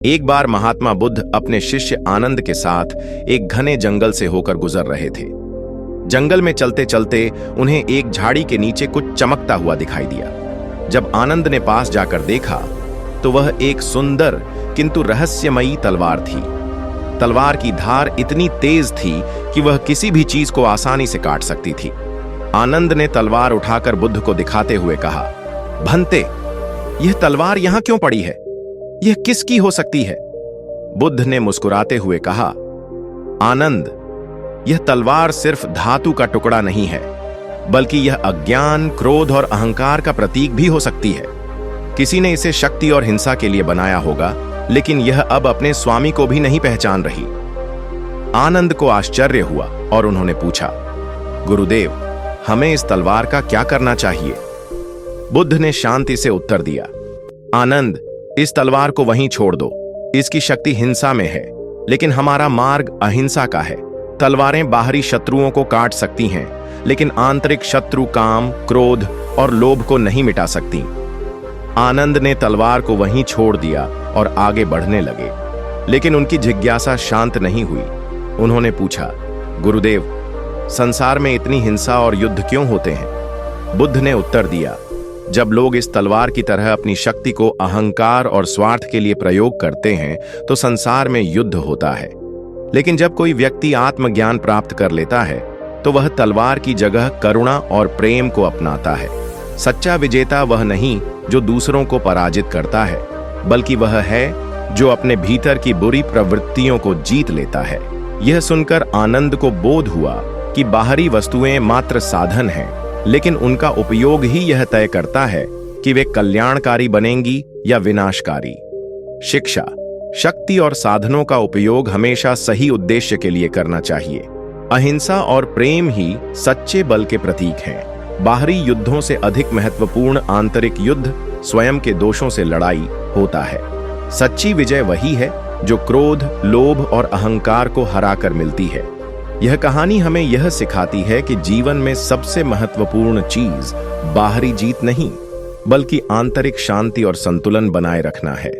एक बार महात्मा बुद्ध अपने शिष्य आनंद के साथ एक घने जंगल से होकर गुजर रहे थे। जंगल में चलते चलते उन्हें एक झाड़ी के नीचे कुछ चमकता हुआ दिखाई दिया। जब आनंद ने पास जाकर देखा तो वह एक सुंदर किंतु रहस्यमयी तलवार थी। तलवार की धार इतनी तेज थी कि वह किसी भी चीज को आसानी से काट सकती थी। आनंद ने तलवार उठाकर बुद्ध को दिखाते हुए कहा, भंते, यह तलवार यहां क्यों पड़ी है? यह किसकी हो सकती है? बुद्ध ने मुस्कुराते हुए कहा, आनंद, यह तलवार सिर्फ धातु का टुकड़ा नहीं है, बल्कि यह अज्ञान, क्रोध और अहंकार का प्रतीक भी हो सकती है। किसी ने इसे शक्ति और हिंसा के लिए बनाया होगा, लेकिन यह अब अपने स्वामी को भी नहीं पहचान रही। आनंद को आश्चर्य हुआ और उन्होंने पूछा, गुरुदेव, हमें इस तलवार का क्या करना चाहिए? बुद्ध ने शांति से उत्तर दिया, आनंद, इस तलवार को वहीं छोड़ दो। इसकी शक्ति हिंसा में है, लेकिन हमारा मार्ग अहिंसा का है। तलवारें बाहरी शत्रुओं को काट सकती हैं, लेकिन आंतरिक शत्रु काम, क्रोध और लोभ को नहीं मिटा सकती। आनंद ने तलवार को वहीं छोड़ दिया और आगे बढ़ने लगे, लेकिन उनकी जिज्ञासा शांत नहीं हुई। उन्होंने पूछा, गुरुदेव, संसार में इतनी हिंसा और युद्ध क्यों होते हैं? बुद्ध ने उत्तर दिया, जब लोग इस तलवार की तरह अपनी शक्ति को अहंकार और स्वार्थ के लिए प्रयोग करते हैं तो संसार में युद्ध होता है। लेकिन जब कोई व्यक्ति आत्मज्ञान प्राप्त कर लेता है तो वह तलवार की जगह करुणा और प्रेम को अपनाता है। सच्चा विजेता वह नहीं जो दूसरों को पराजित करता है, बल्कि वह है जो अपने भीतर की बुरी प्रवृत्तियों को जीत लेता है। यह सुनकर आनंद को बोध हुआ कि बाहरी वस्तुएं मात्र साधन हैं, लेकिन उनका उपयोग ही यह तय करता है कि वे कल्याणकारी बनेंगी या विनाशकारी। शिक्षा, शक्ति और साधनों का उपयोग हमेशा सही उद्देश्य के लिए करना चाहिए। अहिंसा और प्रेम ही सच्चे बल के प्रतीक हैं। बाहरी युद्धों से अधिक महत्वपूर्ण आंतरिक युद्ध, स्वयं के दोषों से लड़ाई होता है। सच्ची विजय वही है जो क्रोध, लोभ और अहंकार को हराकर मिलती है। यह कहानी हमें यह सिखाती है कि जीवन में सबसे महत्वपूर्ण चीज बाहरी जीत नहीं, बल्कि आंतरिक शांति और संतुलन बनाए रखना है।